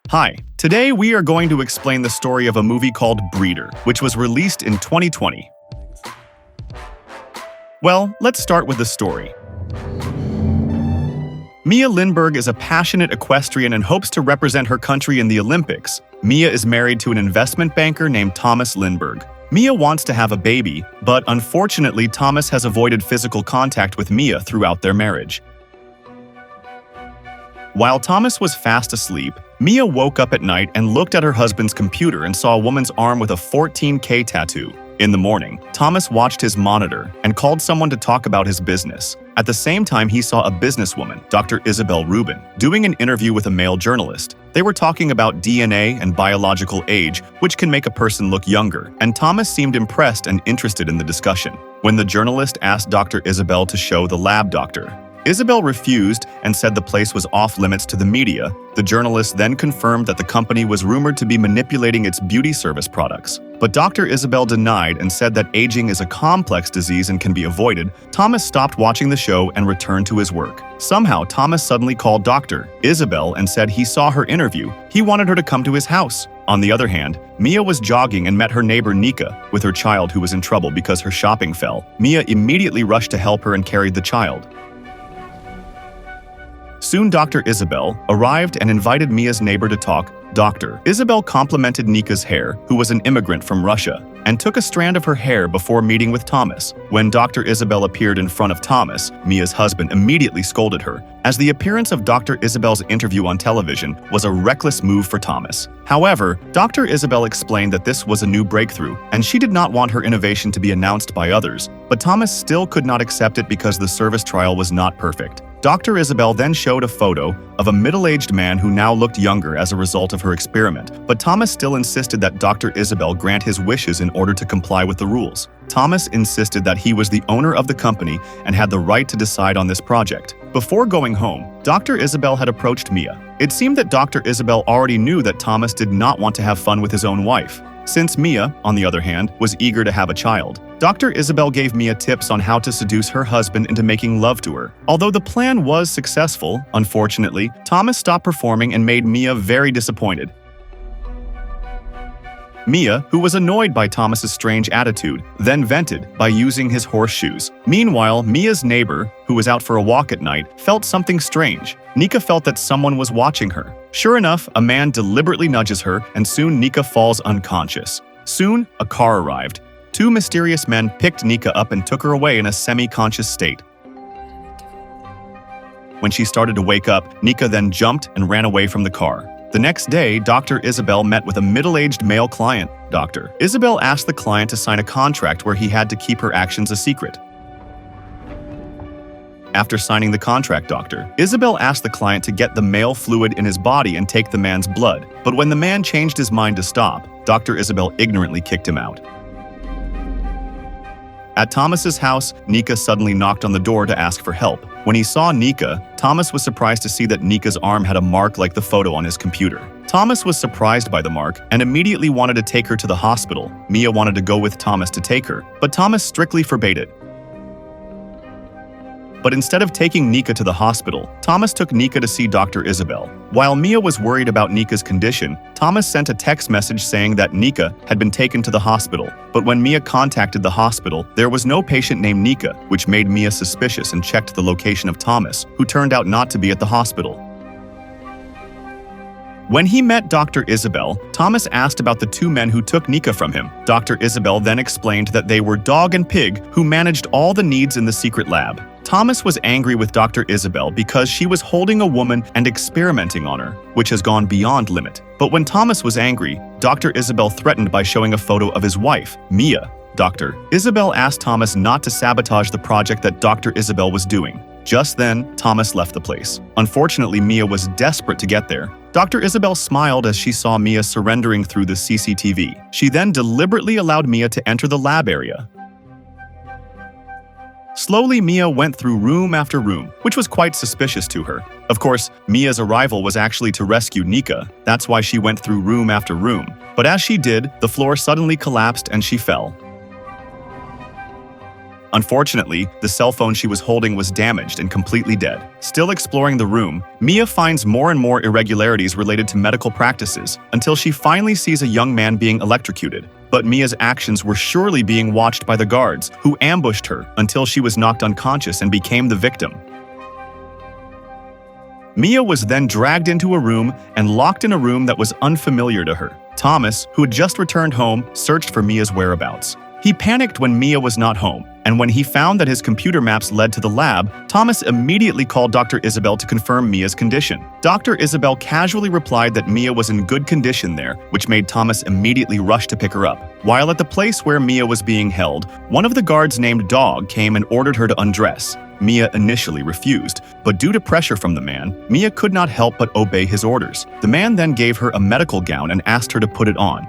Hi, today we are going to explain the story of a movie called Breeder, which was released in 2020. Well, let's start with the story. Mia Lindberg is a passionate equestrian and hopes to represent her country in the Olympics. Mia is married to an investment banker named Thomas Lindberg. Mia wants to have a baby, but unfortunately Thomas has avoided physical contact with Mia throughout their marriage. While Thomas was fast asleep, Mia woke up at night and looked at her husband's computer and saw a woman's arm with a 14K tattoo. In the morning, Thomas watched his monitor and called someone to talk about his business. At the same time, he saw a businesswoman, Dr. Isabel Ruben, doing an interview with a male journalist. They were talking about DNA and biological age, which can make a person look younger, and Thomas seemed impressed and interested in the discussion. When the journalist asked Dr. Isabel to show the lab doctor, Isabel refused and said the place was off-limits to the media. The journalist then confirmed that the company was rumored to be manipulating its beauty service products. But Dr. Isabel denied and said that aging is a complex disease and can be avoided. Thomas stopped watching the show and returned to his work. Somehow, Thomas suddenly called Dr. Isabel and said he saw her interview. He wanted her to come to his house. On the other hand, Mia was jogging and met her neighbor Nika with her child who was in trouble because her shopping fell. Mia immediately rushed to help her and carried the child. Soon Dr. Isabel arrived and invited Mia's neighbor to talk. Dr. Isabel complimented Nika's hair, who was an immigrant from Russia, and took a strand of her hair before meeting with Thomas. When Dr. Isabel appeared in front of Thomas, Mia's husband immediately scolded her, as the appearance of Dr. Isabel's interview on television was a reckless move for Thomas. However, Dr. Isabel explained that this was a new breakthrough, and she did not want her innovation to be announced by others, but Thomas still could not accept it because the service trial was not perfect. Dr. Isabel then showed a photo of a middle-aged man who now looked younger as a result of her experiment, but Thomas still insisted that Dr. Isabel grant his wishes in order to comply with the rules. Thomas insisted that he was the owner of the company and had the right to decide on this project. Before going home, Dr. Isabel had approached Mia. It seemed that Dr. Isabel already knew that Thomas did not want to have fun with his own wife. Since Mia, on the other hand, was eager to have a child, Dr. Isabel gave Mia tips on how to seduce her husband into making love to her. Although the plan was successful, unfortunately, Thomas stopped performing and made Mia very disappointed. Mia, who was annoyed by Thomas's strange attitude, then vented by using his horseshoes. Meanwhile, Mia's neighbor, who was out for a walk at night, felt something strange. Nika felt that someone was watching her. Sure enough, a man deliberately nudges her, and soon Nika falls unconscious. Soon, a car arrived. Two mysterious men picked Nika up and took her away in a semi-conscious state. When she started to wake up, Nika then jumped and ran away from the car. The next day, Dr. Isabel met with a middle-aged male client. Dr. Isabel asked the client to sign a contract where he had to keep her actions a secret. After signing the contract, Dr. Isabel asked the client to get the male fluid in his body and take the man's blood. But when the man changed his mind to stop, Dr. Isabel ignorantly kicked him out. At Thomas's house, Nika suddenly knocked on the door to ask for help. When he saw Nika, Thomas was surprised to see that Nika's arm had a mark like the photo on his computer. Thomas was surprised by the mark and immediately wanted to take her to the hospital. Mia wanted to go with Thomas to take her, but Thomas strictly forbade it. But instead of taking Nika to the hospital, Thomas took Nika to see Dr. Isabel. While Mia was worried about Nika's condition, Thomas sent a text message saying that Nika had been taken to the hospital. But when Mia contacted the hospital, there was no patient named Nika, which made Mia suspicious and checked the location of Thomas, who turned out not to be at the hospital. When he met Dr. Isabel, Thomas asked about the two men who took Nika from him. Dr. Isabel then explained that they were Dog and Pig who managed all the needs in the secret lab. Thomas was angry with Dr. Isabel because she was holding a woman and experimenting on her, which has gone beyond limit. But when Thomas was angry, Dr. Isabel threatened by showing a photo of his wife, Mia. Dr. Isabel asked Thomas not to sabotage the project that Dr. Isabel was doing. Just then, Thomas left the place. Unfortunately, Mia was desperate to get there. Dr. Isabel smiled as she saw Mia surrendering through the CCTV. She then deliberately allowed Mia to enter the lab area. Slowly, Mia went through room after room, which was quite suspicious to her. Of course, Mia's arrival was actually to rescue Nika. That's why she went through room after room. But as she did, the floor suddenly collapsed and she fell. Unfortunately, the cell phone she was holding was damaged and completely dead. Still exploring the room, Mia finds more and more irregularities related to medical practices until she finally sees a young man being electrocuted. But Mia's actions were surely being watched by the guards, who ambushed her until she was knocked unconscious and became the victim. Mia was then dragged into a room and locked in a room that was unfamiliar to her. Thomas, who had just returned home, searched for Mia's whereabouts. He panicked when Mia was not home, and when he found that his computer maps led to the lab, Thomas immediately called Dr. Isabel to confirm Mia's condition. Dr. Isabel casually replied that Mia was in good condition there, which made Thomas immediately rush to pick her up. While at the place where Mia was being held, one of the guards named Dog came and ordered her to undress. Mia initially refused, but due to pressure from the man, Mia could not help but obey his orders. The man then gave her a medical gown and asked her to put it on.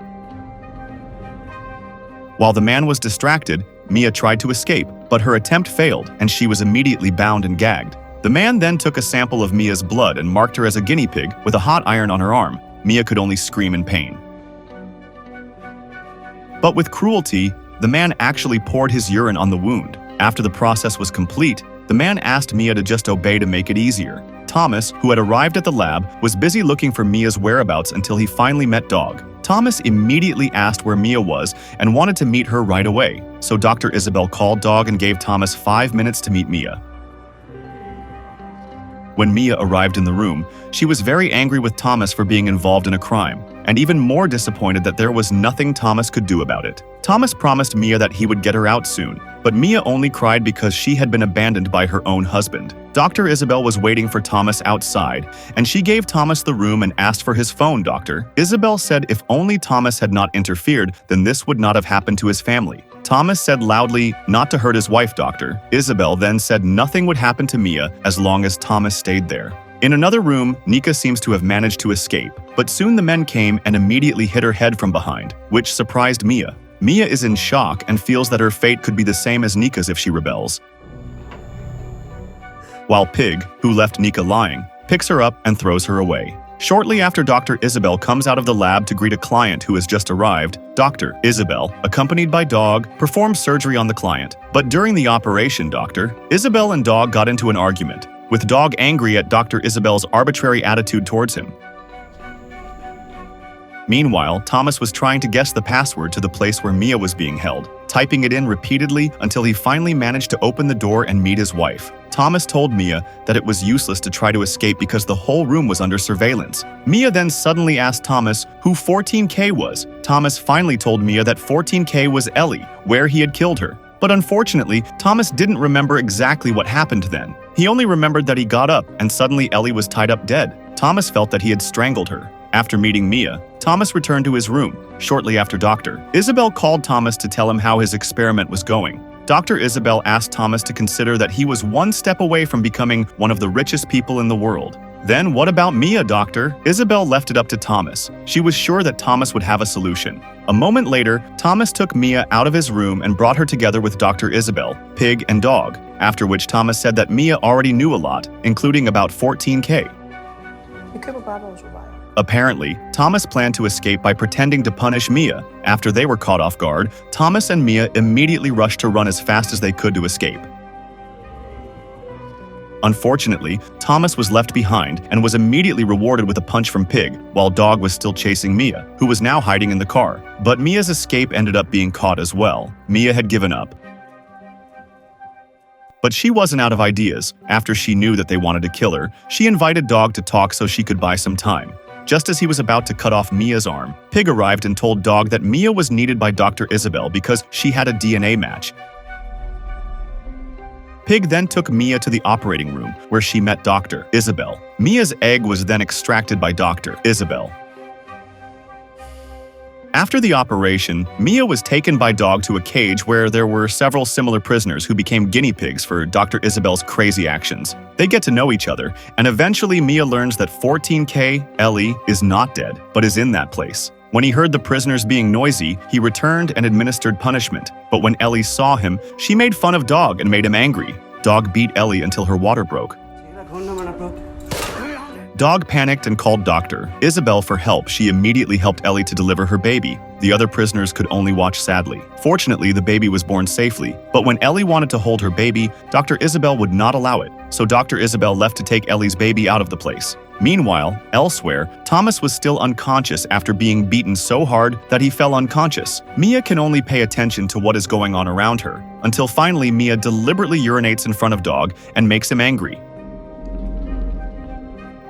While the man was distracted, Mia tried to escape, but her attempt failed and she was immediately bound and gagged. The man then took a sample of Mia's blood and marked her as a guinea pig with a hot iron on her arm. Mia could only scream in pain. But with cruelty, the man actually poured his urine on the wound. After the process was complete, the man asked Mia to just obey to make it easier. Thomas, who had arrived at the lab, was busy looking for Mia's whereabouts until he finally met Dog. Thomas immediately asked where Mia was and wanted to meet her right away, so Dr. Isabel called Dog and gave Thomas 5 minutes to meet Mia. When Mia arrived in the room, she was very angry with Thomas for being involved in a crime, and even more disappointed that there was nothing Thomas could do about it. Thomas promised Mia that he would get her out soon, but Mia only cried because she had been abandoned by her own husband. Dr. Isabel was waiting for Thomas outside, and she gave Thomas the room and asked for his phone. Dr. Isabel said if only Thomas had not interfered, then this would not have happened to his family. Thomas said loudly, not to hurt his wife. Dr. Isabel then said nothing would happen to Mia as long as Thomas stayed there. In another room, Nika seems to have managed to escape, but soon the men came and immediately hit her head from behind, which surprised Mia. Mia is in shock and feels that her fate could be the same as Nika's if she rebels. While Pig, who left Nika lying, picks her up and throws her away. Shortly after Dr. Isabel comes out of the lab to greet a client who has just arrived, Dr. Isabel, accompanied by Dog, performs surgery on the client. But during the operation, Dr. Isabel and Dog got into an argument, with Dog angry at Dr. Isabel's arbitrary attitude towards him. Meanwhile, Thomas was trying to guess the password to the place where Mia was being held, typing it in repeatedly until he finally managed to open the door and meet his wife. Thomas told Mia that it was useless to try to escape because the whole room was under surveillance. Mia then suddenly asked Thomas who 14K was. Thomas finally told Mia that 14K was Ellie, where he had killed her. But unfortunately, Thomas didn't remember exactly what happened then. He only remembered that he got up and suddenly Ellie was tied up dead. Thomas felt that he had strangled her. After meeting Mia, Thomas returned to his room. Shortly after, Dr. Isabel called Thomas to tell him how his experiment was going. Dr. Isabel asked Thomas to consider that he was one step away from becoming one of the richest people in the world. Then what about Mia, Doctor? Isabel left it up to Thomas. She was sure that Thomas would have a solution. A moment later, Thomas took Mia out of his room and brought her together with Dr. Isabel, Pig, and Dog, after which Thomas said that Mia already knew a lot, including about 14K. Apparently, Thomas planned to escape by pretending to punish Mia. After they were caught off guard, Thomas and Mia immediately rushed to run as fast as they could to escape. Unfortunately, Thomas was left behind and was immediately rewarded with a punch from Pig, while Dog was still chasing Mia, who was now hiding in the car. But Mia's escape ended up being caught as well. Mia had given up. But she wasn't out of ideas. After she knew that they wanted to kill her, she invited Dog to talk so she could buy some time. Just as he was about to cut off Mia's arm, Pig arrived and told Dog that Mia was needed by Dr. Isabel because she had a DNA match. Pig then took Mia to the operating room, where she met Dr. Isabel. Mia's egg was then extracted by Dr. Isabel. After the operation, Mia was taken by Dog to a cage where there were several similar prisoners who became guinea pigs for Dr. Isabel's crazy actions. They get to know each other, and eventually Mia learns that 14K, Ellie, is not dead, but is in that place. When he heard the prisoners being noisy, he returned and administered punishment. But when Ellie saw him, she made fun of Dog and made him angry. Dog beat Ellie until her water broke. Dog panicked and called Dr. Isabel for help. She immediately helped Ellie to deliver her baby. The other prisoners could only watch sadly. Fortunately, the baby was born safely, but when Ellie wanted to hold her baby, Dr. Isabel would not allow it, so Dr. Isabel left to take Ellie's baby out of the place. Meanwhile, elsewhere, Thomas was still unconscious after being beaten so hard that he fell unconscious. Mia can only pay attention to what is going on around her, until finally Mia deliberately urinates in front of Dog and makes him angry.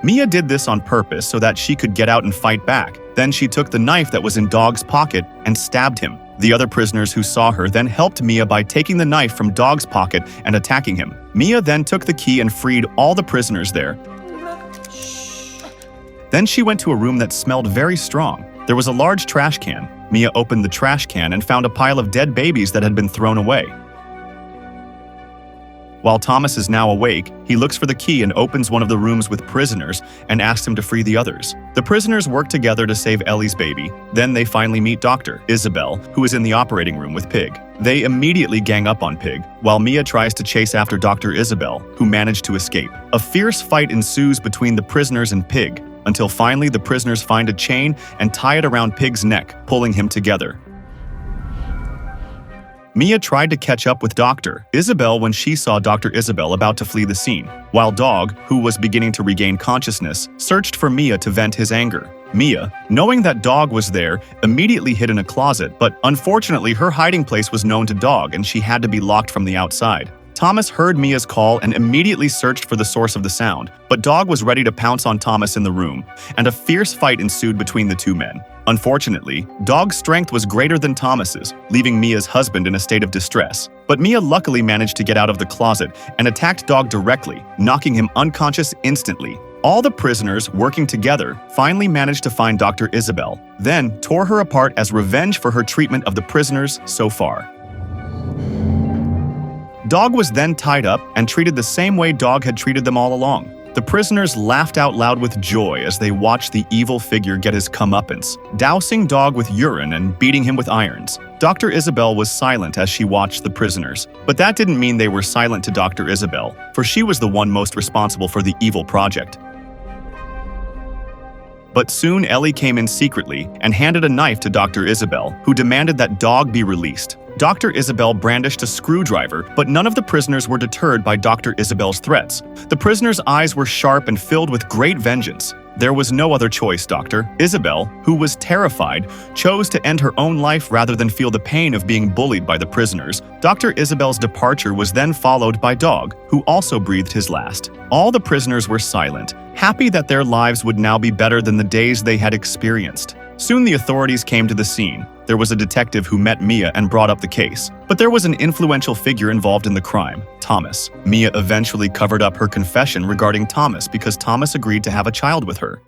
Mia did this on purpose so that she could get out and fight back. Then she took the knife that was in Dog's pocket and stabbed him. The other prisoners who saw her then helped Mia by taking the knife from Dog's pocket and attacking him. Mia then took the key and freed all the prisoners there. Then she went to a room that smelled very strong. There was a large trash can. Mia opened the trash can and found a pile of dead babies that had been thrown away. While Thomas is now awake, he looks for the key and opens one of the rooms with prisoners and asks him to free the others. The prisoners work together to save Ellie's baby. Then they finally meet Dr. Isabel, who is in the operating room with Pig. They immediately gang up on Pig, while Mia tries to chase after Dr. Isabel, who managed to escape. A fierce fight ensues between the prisoners and Pig, until finally the prisoners find a chain and tie it around Pig's neck, pulling him together. Mia tried to catch up with Dr. Isabel when she saw Dr. Isabel about to flee the scene, while Dog, who was beginning to regain consciousness, searched for Mia to vent his anger. Mia, knowing that Dog was there, immediately hid in a closet, but unfortunately her hiding place was known to Dog and she had to be locked from the outside. Thomas heard Mia's call and immediately searched for the source of the sound, but Dog was ready to pounce on Thomas in the room, and a fierce fight ensued between the two men. Unfortunately, Dog's strength was greater than Thomas's, leaving Mia's husband in a state of distress. But Mia luckily managed to get out of the closet and attacked Dog directly, knocking him unconscious instantly. All the prisoners, working together, finally managed to find Dr. Isabel, then tore her apart as revenge for her treatment of the prisoners so far. Dog was then tied up and treated the same way Dog had treated them all along. The prisoners laughed out loud with joy as they watched the evil figure get his comeuppance, dousing Dog with urine and beating him with irons. Dr. Isabel was silent as she watched the prisoners, but that didn't mean they were silent to Dr. Isabel, for she was the one most responsible for the evil project. But soon Ellie came in secretly and handed a knife to Dr. Isabel, who demanded that Dog be released. Dr. Isabel brandished a screwdriver, but none of the prisoners were deterred by Dr. Isabel's threats. The prisoners' eyes were sharp and filled with great vengeance. There was no other choice. Dr. Isabel, who was terrified, chose to end her own life rather than feel the pain of being bullied by the prisoners. Dr. Isabel's departure was then followed by Dog, who also breathed his last. All the prisoners were silent, happy that their lives would now be better than the days they had experienced. Soon the authorities came to the scene. There was a detective who met Mia and brought up the case. But there was an influential figure involved in the crime, Thomas. Mia eventually covered up her confession regarding Thomas because Thomas agreed to have a child with her.